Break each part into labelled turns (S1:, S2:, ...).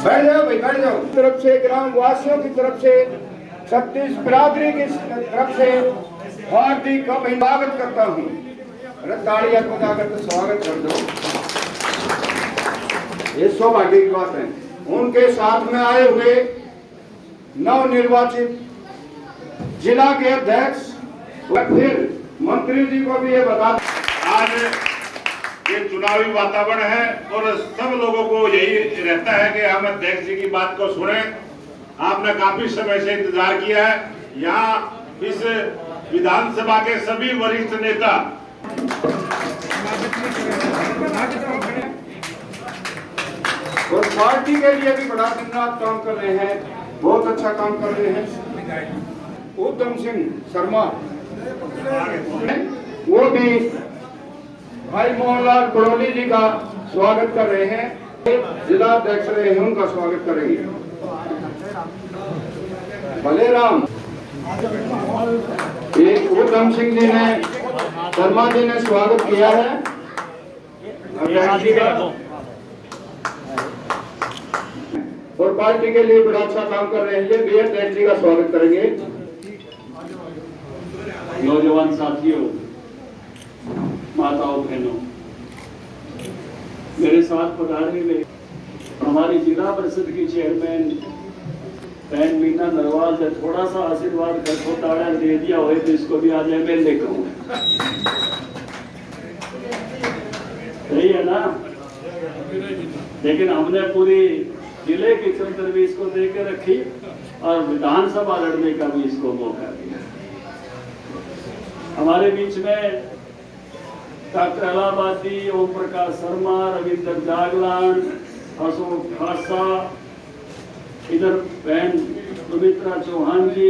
S1: बैठ जाओ भाई, बैठ जाओ। तरफ से, ग्राम वासियों की तरफ से, छत्तीस बिरादरी की तरफ से हार्दिक अभिवादन करता हूँ। अरे तालियां बजाकर स्वागत कर दो। ये सौभाग्य की बात है। उनके साथ में आए हुए नवनिर्वाचित जिला के अध्यक्ष व फिर मंत्री जी को भी ये बता।
S2: आज ये चुनावी वातावरण है और सब लोगों को यही रहता है कि हम अध्यक्ष जी की बात को सुने। आपने काफी समय से इंतजार किया है। यहाँ इस विधानसभा के सभी वरिष्ठ नेता
S1: और पार्टी के लिए भी बड़ा दिन रात काम कर रहे हैं, बहुत अच्छा काम कर रहे हैं। उद्यम सिंह शर्मा वो भी भाई मोहनलाल बड़ोली जी का स्वागत कर रहे हैं। जिला अध्यक्ष रहे हैं, उनका स्वागत करेंगे। बलेराम एक उद्यम सिंह जी ने, शर्मा जी ने स्वागत किया है। और पार्टी के लिए बड़ा अच्छा काम कर रहे हैं, ये बी अध्यक्ष जी का स्वागत करेंगे।
S3: नौजवान साथियों, माताओं बहनों, मेरे साथ पधारे हुए हमारी जिला परिषद की चेयरमैन बहन मीना नरवाल ने थोड़ा सा आशीर्वाद कर छोटा दे दिया हो तो इसको भी आज मैं लेकर हूँ, सही है ना। लेकिन हमने पूरी जिले की चंद्रवी इसको दे के रखी और विधानसभा लड़ने का भी इसको मौका दिया। हमारे बीच में डॉक्टर इलाहाबादी, ओम प्रकाश शर्मा, रविंद्र जागलान, अशोक खासा, इधर बहन सुमित्रा चौहान जी,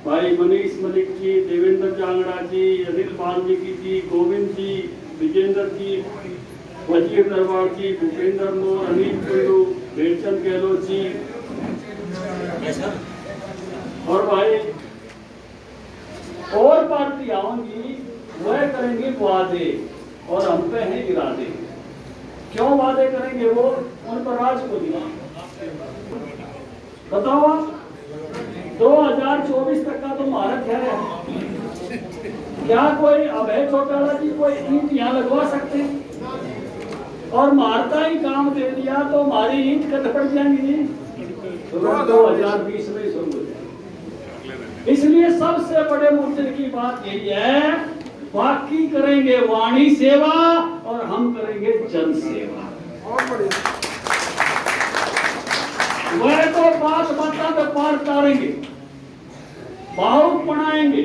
S3: भाई मनीष मलिक जी, देवेंद्र जांगड़ा जी, अनिल वाल्मीकि जी, गोविंद जी, विजेंद्र जी, वजीर नरवाड़ जी, भूपेंद्र मोर, अनिल कुल्लू, भेलचंद गहलोत जी और भाई और पार्टी आऊंगी वह करेंगे वादे और हम पे हैं इरादे। क्यों वादे करेंगे वो? उन पर राज को दिया। बताओ 2024 तक का तो भारत है। क्या कोई अभय चौटाला जी कोई ईंट यहाँ लगवा सकते हैं? और मारता ही काम दे दिया तो हमारी ईंट कट पड़ जाएंगी। 2020 में शुरू हो जाएगी। इसलिए सबसे बड़े मुद्दे की बात यही है, बाकी करेंगे वाणी सेवा और हम करेंगे जन सेवा। वह तो बात बता तो पार तारेंगे, भावुक बनाएंगे,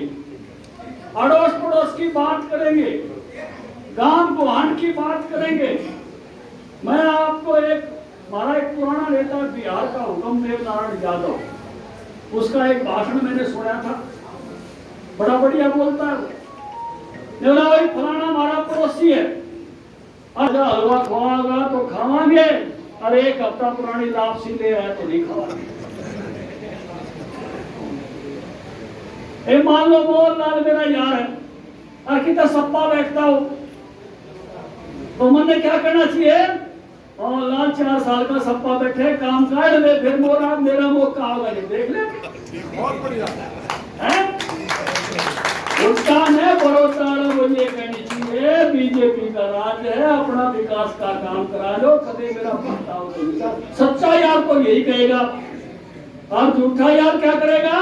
S3: अड़ोस पड़ोस की बात करेंगे, गांव गुहान की बात करेंगे। मैं आपको हमारा एक पुराना नेता बिहार का हुक्मदेव नारायण यादव, उसका एक भाषण मैंने सुना था, बड़ा बढ़िया बोलता है। भाई फलाना हमारा पड़ोसी है, अच्छा हलवा खवागा तो खावांगे, अरे एक हफ्ता पुरानी लापसी ले आए तो नहीं खावांगे। मान लो मोहनलाल मेरा यार है और कितना सप्पा बैठता हो तो मैंने क्या करना चाहिए? मोहनलाल 4 साल का सप्पा बैठे, काम काट ले, फिर मोरा मेरा मौका होगा, देख ले। बहुत बढ़िया है। उसका है भरोसा वो ये कहनी चाहिए बीजेपी का राज है, अपना विकास का काम करा लो, कभी मेरा पता हो तो सच्चा यार को यही कहेगा। और झूठा यार क्या करेगा?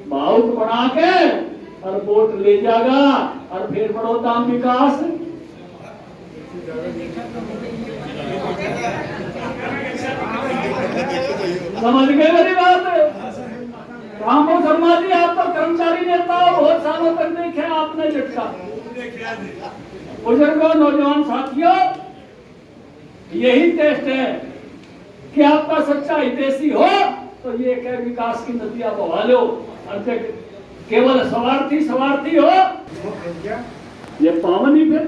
S3: भावुक बना के और वोट ले जाएगा और फिर बढ़ोता विकास। समझ गए मेरी बात? रामो शर्मा जी, आप तो कर्मचारी नेता हो, बहुत सालों तक देखे आपने झटका। बुजुर्गों, नौजवान साथियों, यही टेस्ट है कि आपका सच्चा हितैषी हो तो ये कह विकास की नदियां बहा लो। केवल स्वार्थी हो ये पावन ही। फिर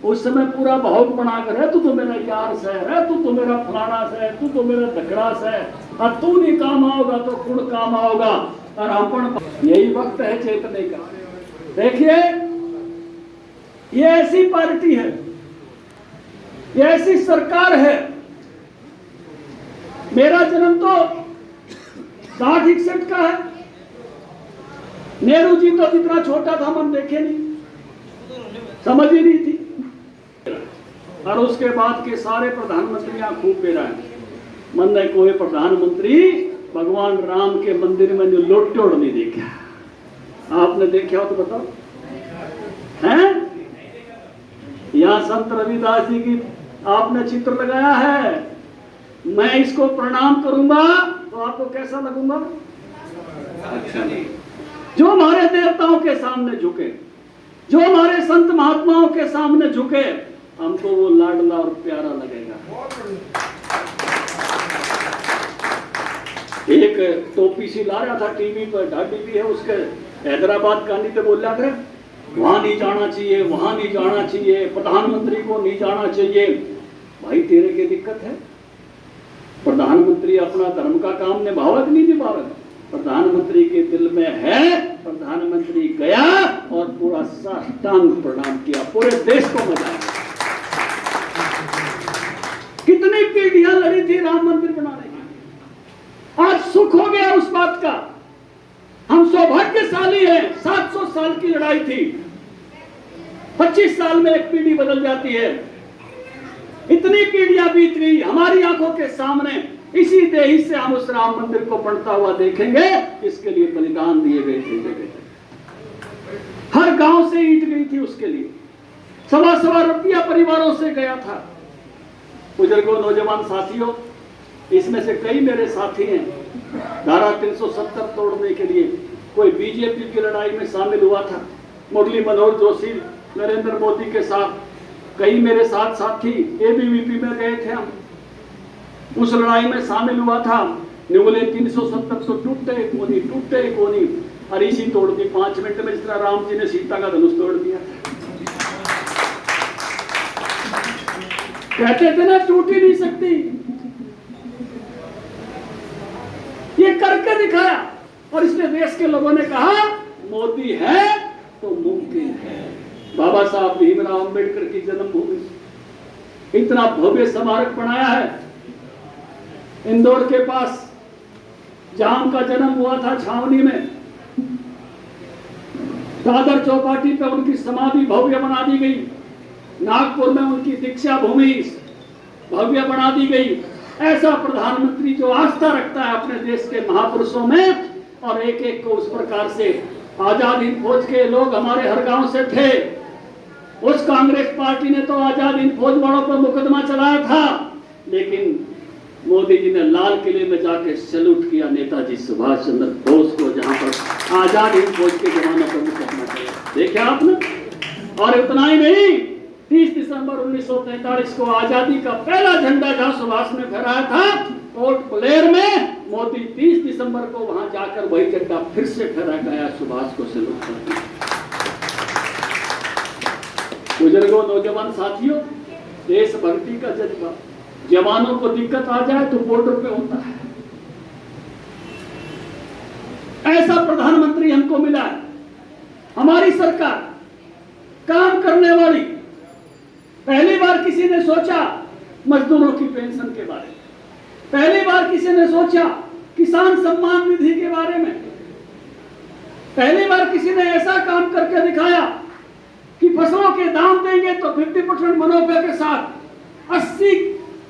S3: उस समय पूरा भावुक बनाकर है, तू तो मेरा यार से है, तू तो मेरा फलाना से है, तू तो मेरा दखड़ा से है, और तू नहीं काम आओगा तो कुण काम आओगा। और अपन यही वक्त है चेतने का। देखिए ये ऐसी पार्टी है, ये ऐसी सरकार है मेरा जन्म तो 60-61 का है। नेहरू जी तो जितना छोटा था मन देखे नहीं, समझ ही नहीं थी। और उसके बाद के सारे प्रधानमंत्री यहाँ खूब पेरा है। मन ने कोई प्रधानमंत्री भगवान राम के मंदिर में जो लोटोड़ नहीं देखा। आपने देखा हो तो बताओ, हैं? यहाँ संत रविदास जी की आपने चित्र लगाया है, मैं इसको प्रणाम करूंगा तो आपको कैसा लगूंगा? अच्छा नहीं। जो हमारे देवताओं के सामने झुके, जो हमारे संत महात्माओं के सामने झुके, हमको वो लाडला और प्यारा लगेगा। एक टोपी सी ला रहा था टीवी पर, ढाडी भी है उसके, हैदराबाद गांधी तो बोल रहा था वहां नहीं जाना चाहिए, वहां नहीं जाना चाहिए, प्रधानमंत्री को नहीं जाना चाहिए। भाई तेरे की दिक्कत है? प्रधानमंत्री अपना धर्म का काम निभावत नहीं निभावत, प्रधानमंत्री के दिल में है। प्रधानमंत्री गया और पूरा साष्टांग प्रणाम किया, पूरे देश को मजा आया। कितनी पीढ़ियां लड़ी थी राम मंदिर बनाने की, आज सुख हो गया उस बात का। हम सौभाग्यशाली हैं। 700 साल की लड़ाई थी, 25 साल में एक पीढ़ी बदल जाती है। इतनी पीढ़ियां बीत गई हमारी आंखों के सामने। इसी देही से हम उस राम मंदिर को बनता हुआ देखेंगे। इसके लिए बलिदान दिए गए थे जगह, हर गांव से ईंट गई थी उसके लिए, सवा रुपया परिवारों से गया था। बुजुर्गों, नौजवान साथियों, इसमें से कई मेरे साथी हैं धारा 370 तोड़ने के लिए कोई बीजेपी की लड़ाई में शामिल हुआ था। मुरली मनोहर जोशी, नरेंद्र मोदी के साथ कई मेरे साथ साथी एबीवीपी में गए थे। हम उस लड़ाई में शामिल हुआ था। निगले 370 तो टूटते कोनी और इसी तोड़ दी 5 मिनट में, जिस तरह राम जी ने सीता का धनुष तोड़ दिया। कहते थे ना टूट ही नहीं सकती, ये करके दिखाया। और इसलिए देश के लोगों ने कहा मोदी है तो मुमकिन है। बाबा साहब भीमराव अंबेडकर की जन्मभूमि, इतना भव्य स्मारक बनाया है इंदौर के पास, जहां उनका जन्म हुआ था छावनी में। दादर चौपाटी पे उनकी समाधि भव्य बना दी गई। नागपुर में उनकी दीक्षा भूमि भव्य बना दी गई। ऐसा प्रधानमंत्री जो आस्था रखता है अपने देश के महापुरुषों में, और एक एक को उस प्रकार से। आजाद हिंद फौज के लोग हमारे हर गांव से थे। उस कांग्रेस पार्टी ने तो आजाद हिंद फौज वालों पर मुकदमा चलाया था, लेकिन मोदी जी ने लाल किले में जाके सैल्यूट किया नेताजी सुभाष चंद्र बोस को, जहां पर आजाद हिंद फौज के जवानों पर मुकदमा चला। देखा आपने? और इतना ही नहीं, 30 दिसंबर 1943 को आजादी का पहला झंडा जहां सुभाष ने फहराया था पोर्ट ब्लेयर में, मोदी 30 दिसंबर को वहां जाकर वही झंडा फिर से फहरा गया, सुभाष को सैल्यूट करते। बुजुर्गों, नौजवान साथियों, देशभक्ति का जज्बा, जवानों को दिक्कत आ जाए तो बॉर्डर पे होता है। ऐसा प्रधानमंत्री हमको मिला है। हमारी सरकार काम करने वाली। पहली बार किसी ने सोचा मजदूरों की पेंशन के बारे में, पहली बार किसी ने सोचा किसान सम्मान निधि के बारे में, पहली बार किसी ने ऐसा काम करके दिखाया कि फसलों के दाम देंगे तो 50% मुनाफे के साथ 80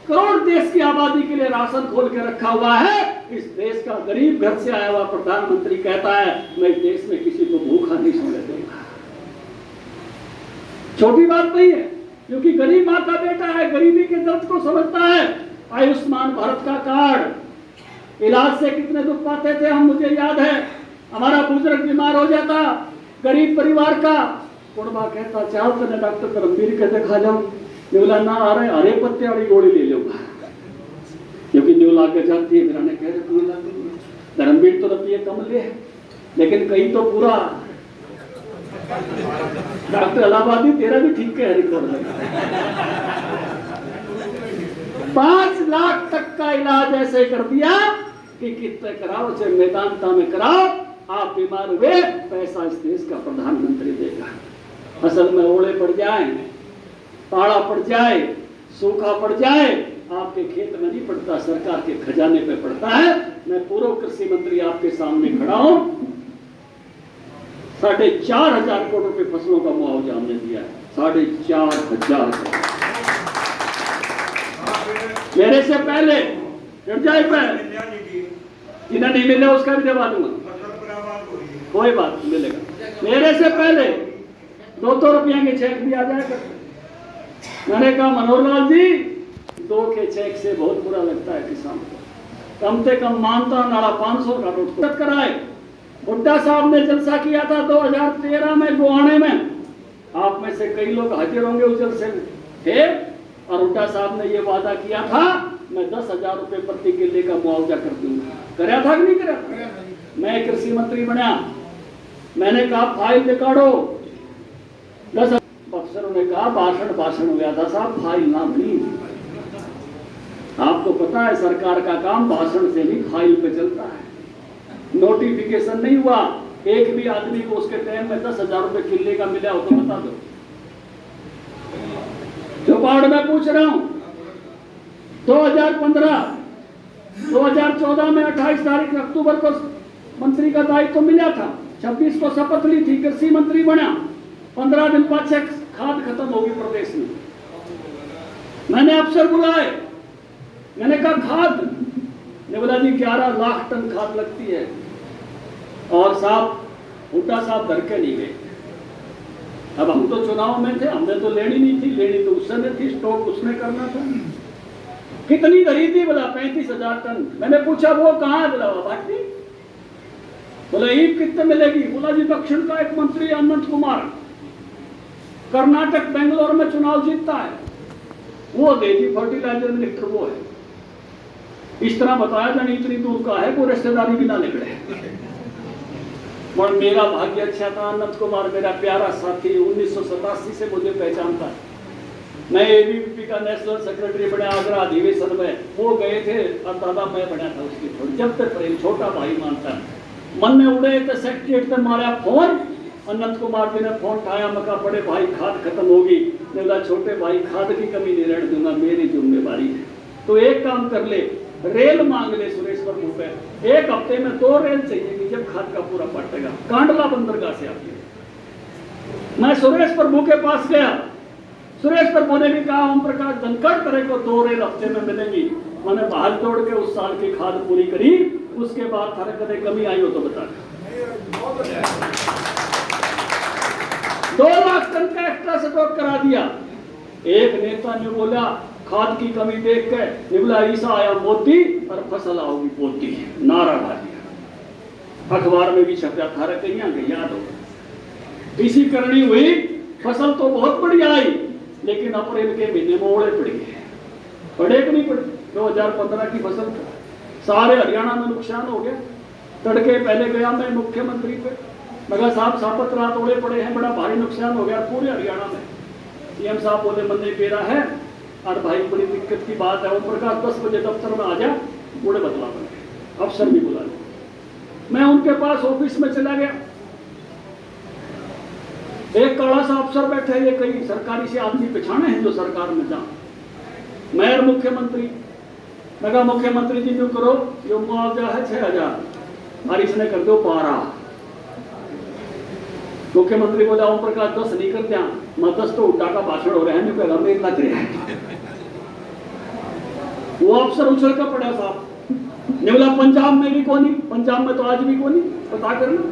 S3: करोड़ देश की आबादी के लिए राशन खोल के रखा हुआ है। इस देश का गरीब घर से आया हुआ प्रधानमंत्री कहता है मैं इस देश में किसी को भूखा नहीं सोने दूंगा। छोटी बात नहीं है, क्योंकि गरीब माँ का बेटा है, गरीबी के दर्द को समझता है। आयुष्मान भारत का कार्ड, इलाज से कितने दुख पाते थे हम, मुझे याद है। हमारा बुजुर्ग बीमार हो जाता, गरीब परिवार का, कुड़बा कहता चाहो तो डॉक्टर धर्मवीर के दिखा जाऊं, न्यूला ना आ रहे, हरे पत्ते वाली गोली ले लूंगा, क्योंकि न्यूला आगे जाती है। मेरा ने कह रहे धर्मवीर तो रुपये कम ले, लेकिन कहीं तो पूरा डॉक्टर इलाहाबादी तेरा भी ठीक है रिकॉर्ड लगा। 5 लाख तक का इलाज ऐसे कर दिया कि कितने कराओ, चाहे मैदानता में कराओ, आप बीमार हुए पैसा इस देश का प्रधानमंत्री देगा। फसल में ओले पड़ जाए, पाड़ा पड़ जाए, सूखा पड़ जाए, आपके खेत में नहीं पड़ता, सरकार के खजाने पे पड़ता है। मैं पूर्व कृषि मंत्री आपके सामने खड़ा हूं। 4,500 करोड़ रुपए फसलों का मुआवजा हमने दिया है, 4,500 करोड़। मेरे से पहले जिन्हें नहीं मिला उसका भी जवाब दूंगा, कोई बात नहीं, मिलेगा। मेरे से पहले 200 रुपया के चेक भी आ जाएगा। मैंने कहा मनोहर लाल जी, 2 के चेक से बहुत बुरा लगता है किसान को, कम से कम मानता नाड़ा 500 का नोट कराए। हुड्डा साहब ने जलसा किया था 2013 में गोहाने में, आप में से कई लोग हाजिर होंगे उस जलसे में थे। और हुड्डा साहब ने यह वादा किया था मैं 10,000 रुपए प्रति किले का मुआवजा कर दूंगा। कराया था कि नहीं कराया? मैं कृषि मंत्री बना, मैंने कहा फाइल निकालो। 10 अफसरों ने कहा भाषण हुआ था साहब, फाइल ना बनी। आपको पता है सरकार का काम भाषण से नहीं फाइल पे चलता है। नोटिफिकेशन नहीं हुआ, एक भी आदमी को उसके टाइम में 10,000 रुपए किले का मिला हो तो बता दो। चौपाड़ में पूछ रहा हूं, 2014 में 28 तारीख अक्टूबर को मंत्री का दायित्व मिला था, 26 को शपथ ली थी, कृषि मंत्री बना। 15 दिन बाद से खाद खत्म होगी प्रदेश में। मैंने अफसर बुलाए, मैंने कहा खाद, ने बोला जी 11 लाख टन खाद लगती है। और साहब हुड्डा साहब डर के नहीं गए। अब हम तो चुनाव में थे, हमने तो लेनी नहीं थी, लेनी तो उसने थी, स्टॉक उसने करना था। कितनी धरी थी? बोला 35,000 टन। मैंने पूछा वो कहाँ है? बोला भाटी। बोला ईद कितने मिलेगी? बोला जी दक्षिण का एक मंत्री अनंत कुमार, कर्नाटक बेंगलोर में चुनाव जीतता है, वो दे जी फर्टिलाइजर मिनिस्टर वो है। इस तरह बताया जाने इतनी दूर का है, वो रिश्तेदारी भी ना निकले। और मेरा भाग्य अच्छा था, अनंत कुमार मेरा प्यारा साथी 1987 से मुझे पहचानता है। मैं एबीवीपी का नेशनल सेक्रेटरी बना आगरा अधिवेशन में, वो गए थे और दादा मैं बना था उसकी थोड़ी, जब तक प्रेम छोटा भाई मानता है। मन में उड़े तो सेक्रेटरी से मारा फोन, अनंत कुमार जी ने फोन उठाया, मैं कहा बड़े भाई खाद खत्म होगी। ने बोला छोटे भाई खाद की कमी नहीं रहने दूंगा, मेरी जिम्मेवारी है। तो एक काम कर ले, रेल मांग ले सुरेश प्रभु पे, 1 हफ्ते में 2 रेल चाहिए जब खाद का पूरा पटेगा, कांडला बंदरगाह से आती है। मैं सुरेश प्रभु के पास गया, सुरेश प्रभु ने भी कहा ओम प्रकाश धनखड़ तेरे को 2 रेल हफ्ते में मिलेंगी। मैंने बहाल तोड़ के उस साल की खाद पूरी करी। उसके बाद थारे कदे कमी आई हो तो बता। 2 लाख टन का एक्स्ट्रा स्टॉक करा दिया। एक नेता ने बोला खाद की कमी देख के, बोला ईसा आया मोती और फसल आओगी पोती, नारा ला दिया। अखबार में भी छपा था, कहीं गई याद हो। इसी करनी हुई, फसल तो बहुत बढ़िया आई, लेकिन अप्रैल के महीने में ओले पड़ गए। पड़े कि नहीं पड़े? 2015 की फसल सारे हरियाणा में नुकसान हो गया। तड़के पहले गया मैं मुख्यमंत्री पे, मगर साहब सापत रात ओले पड़े हैं, बड़ा भारी नुकसान हो गया पूरे हरियाणा में। सीएम साहब बोले मंदिर पेरा है और भाई बड़ी दिक्कत की बात है, ओम प्रकाश 10 बजे दफ्तर में आ जा, बूढ़े बदला बन। अफसर भी बुला लिया। मैं उनके पास ऑफिस में चला गया, एक काला सा अफसर बैठे, ये कई सरकारी से आदमी पहचाने हैं जो सरकार में जा। मैं मुख्यमंत्री, मैं कहा मुख्यमंत्री जी क्यों करो, जो मुआवजा है 6,000 और इसने कर दो 12। मुख्यमंत्री बोला ओम प्रकाश 10 नहीं कर दिया, मैं 10 तो उल्टा का भाषण हो रहा है, नहीं पहला मेरे लग रहा है। वो अफसर उछल कर पड़ा साहब, ने बोला पंजाब में भी कौन, पंजाब में तो आज भी कौन, पता करना।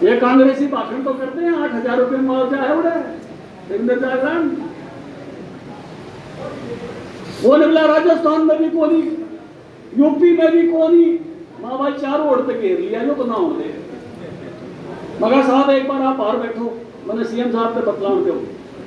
S3: ये कांग्रेसी भाषण तो करते हैं, 8,000 रुपये मुआवजा है उड़े। वो ने बोला राजस्थान में भी कोनी, यूपी में भी कोनी, माँ भाई चारों ओर तक घेर लिया जो तो ना होते। मगर साहब एक बार आप बाहर बैठो, मैंने सीएम साहब पे बतलाऊं क्यों,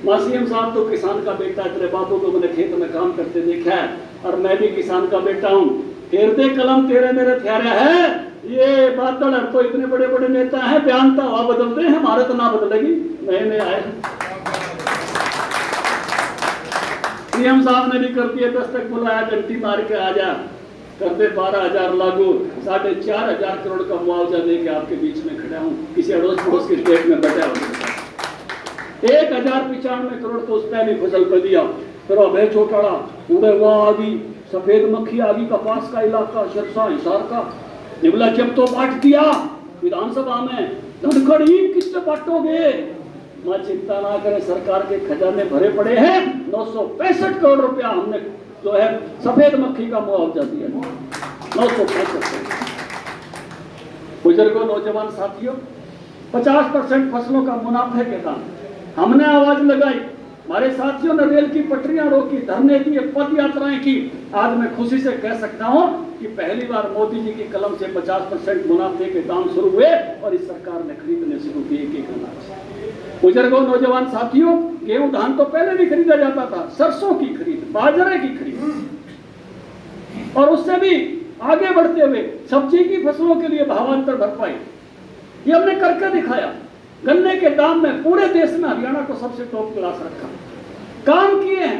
S3: माँ सीएम साहब तो किसान का बेटा है, तेरे बापू को मैंने खेत में काम करते देखा है और मैं भी किसान का बेटा हूँ। फेरते कलम तेरे मेरे थ्यारे है, ये बादल तो इतने बड़े बड़े नेता हैं, बयान तो हवा बदलते हैं, हमारे तो ना बदलेगी। नए आए सीएम साहब ने भी कर दिए, 10 तक बुलाया, घंटी मार के आ जा, करते 12,000 लागू, 4,500 करोड़ का मुआवजा देके आपके बीच में खड़ा हूँ। किसी अड़ोस पड़ोस के स्टेट में बैठा हूँ। 1,095 करोड़ तो उस पहली फसल पर दिया। फिर अभय चौटाला उड़े वह आ गई, सफेद मक्खी आ गई, कपास का इलाका, सिरसा हिसार का। निबला जब तो बांट दिया विधानसभा में, धनखड़ी किससे बांटोगे? मां चिंता ना करें, सरकार के खजाने भरे पड़े हैं। 965 करोड़ रुपया हमने जो है सफेद मक्खी का मुआवजा दिया, 965। बुजुर्गों, नौजवान साथियों, 50% फसलों का मुनाफे के दाम हमने आवाज लगाई, हमारे साथियों ने रेल की पटरियां रोकी, धरने दिए, पद यात्राएं की। आज मैं खुशी से कह सकता हूं कि पहली बार मोदी जी की कलम से 50% मुनाफे के दाम शुरू हुए और इस सरकार ने खरीदने शुरू किए एक अनाज। बुजुर्गों, नौजवान साथियों, गेहूं धान तो पहले भी खरीदा जाता था, सरसों की खरीद, बाजरे की खरीद, और उससे भी आगे बढ़ते हुए सब्जी की फसलों के लिए भावांतर भरपाई, ये हमने करके दिखाया। गन्ने के दाम में पूरे देश में हरियाणा को सबसे टॉप क्लास रखा। काम किए हैं,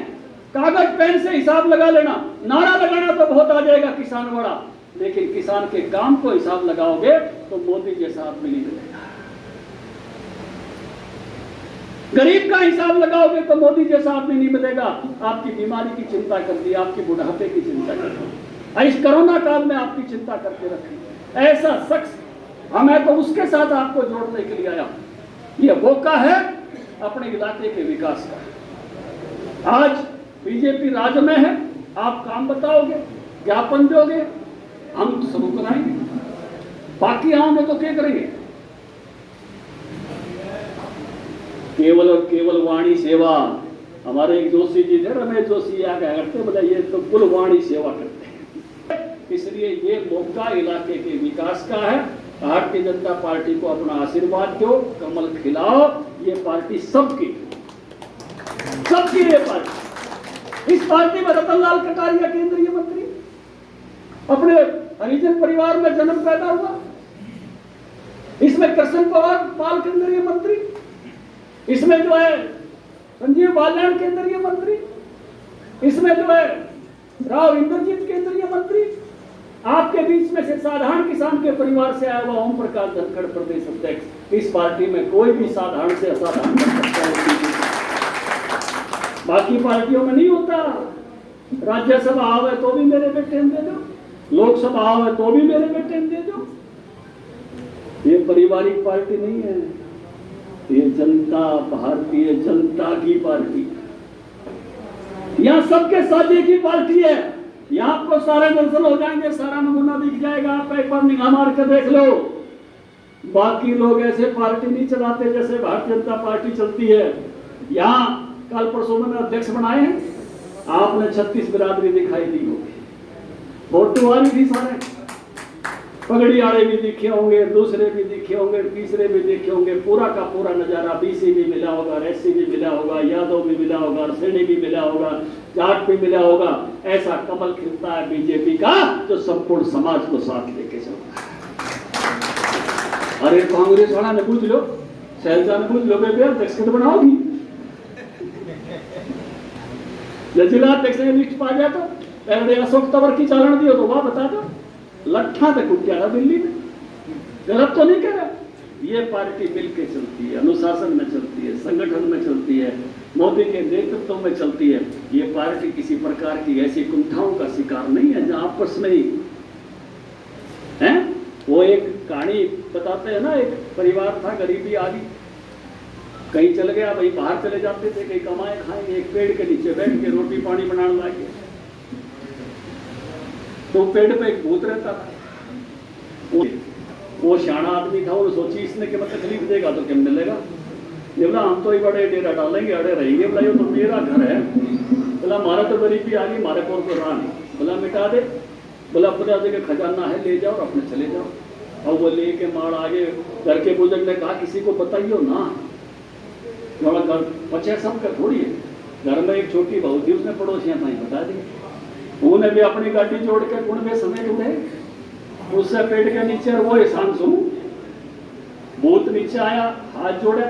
S3: कागज पेन से हिसाब लगा लेना, नारा लगाना तो बहुत आ जाएगा किसान बड़ा, लेकिन किसान के काम को हिसाब लगाओगे तो मोदी जैसा आदमी नहीं मिलेगा। गरीब का हिसाब लगाओगे तो मोदी जैसा आदमी नहीं मिलेगा। आपकी बीमारी की चिंता कर दी, आपकी बुढ़ापे की चिंता कर दी, इस कोरोना काल में आपकी चिंता करके रखी। ऐसा शख्स हमें तो उसके साथ आपको जोड़ने के लिए आया। ये मौका है अपने इलाके के विकास का। आज बीजेपी राज में है, आप काम बताओगे, ज्ञापन दोगे, हम तो शुरू कराएंगे, बाकी आओगे तो क्या करेंगे? केवल और केवल वाणी सेवा। हमारे एक जोशी जी थे, रमेश जोशी, या क्या करते बोले ये तो कुल वाणी सेवा करते हैं। इसलिए ये मौका इलाके के विकास का है। भारतीय जनता पार्टी को अपना आशीर्वाद दो, कमल खिलाओ। ये पार्टी सबकी ये पार्टी। इस पार्टी में रतनलाल कटारिया केंद्रीय मंत्री, अपने हरिजन परिवार में जन्म पैदा हुआ। इसमें कृष्ण पाल केंद्रीय मंत्री, इसमें जो है संजीव बाल्याण केंद्रीय मंत्री, इसमें जो है राव इंद्रजीत केंद्रीय मंत्री, आपके बीच में से साधारण किसान के परिवार से आया हुआ ओम प्रकाश धनखड़ प्रदेश अध्यक्ष। इस पार्टी में कोई भी साधारण से असाधारण कर सकता है, बाकी पार्टियों में नहीं होता। राज्यसभा आवे तो भी मेरे बेटे दे दो, लोकसभा आवे तो भी मेरे बेटे दे दो। ये पारिवारिक पार्टी नहीं है, ये जनता, भारतीय जनता की पार्टी, यहां सबके साझे की पार्टी है। यहां आपको सारे दर्शन हो जाएंगे, सारा नमूना दिख जाएगा, आप एक बार निगाह मार कर देख लो। बाकी लोग ऐसे पार्टी नहीं चलाते जैसे भारतीय जनता पार्टी चलती है। यहां कल परसों में अध्यक्ष बनाए हैं, आपने 36 बिरादरी दिखाई दी होगी, फोटो वाली थी, सारे पगड़ी वाले भी दिखे होंगे, दूसरे भी दिखे होंगे, तीसरे भी दिखे होंगे, पूरा का पूरा नजारा। बीसी भी मिला होगा, एससी भी मिला होगा, यादव भी मिला होगा, सैनी भी मिला होगा, जाट भी मिला होगा। ऐसा कमल खिलता है बीजेपी का जो संपूर्ण समाज को साथ लेके चलता है। अरे कांग्रेस वाला ने पूछ लो, शैलजा ने पूछ लो, बेबे अध्यक्ष तो बनाओगी, जिला अध्यक्ष लिस्ट पा जाए तो पहले अशोक तंवर की चालन दियो तो वह बता दो, लट्ठा तक उठ गया दिल्ली में। गलत तो नहीं कह रहा। ये पार्टी मिलकर चलती है, अनुशासन में चलती है, संगठन में चलती है, मोदी के नेतृत्व में चलती है। ये पार्टी किसी प्रकार की ऐसी कुंठाओं का शिकार नहीं है जहां आपस में ही है। वो एक कहानी बताते हैं ना, एक परिवार था, गरीबी आ गई, कहीं चल गया, भाई बाहर चले जाते थे, कहीं कमाए खाएंगे, एक पेड़ के नीचे बैठ के रोटी पानी बनाने लगे। तो पेड़ पे एक भूत रहता था, वो शाना आदमी था, वो सोची इसने कि मतलब तकलीफ देगा तो क्या मिलेगा। बोला हम तो ही बड़े डेरा डालेंगे, अड़े रहेंगे। बोला ये तो मेरा घर है। बोला हमारा तो गरीबी आ गई, हमारे को रहा नहीं। बोला मिटा दे। बोला अपने जगह खजाना है, ले जाओ और अपने चले जाओ। और वो लेके मार आगे, घर के बुजुर्ग ने कहा किसी को बताइयो ना, थोड़ा घर बचे सब का थोड़ी है। घर में एक छोटी बहू थी, उसने पड़ोसियां था बता दी। उन्हें भी अपनी गाड़ी जोड़ के कुंड समेट उठे, उससे पेट के नीचे वो एहसान सुनू। भूत नीचे आया, हाथ जोड़े,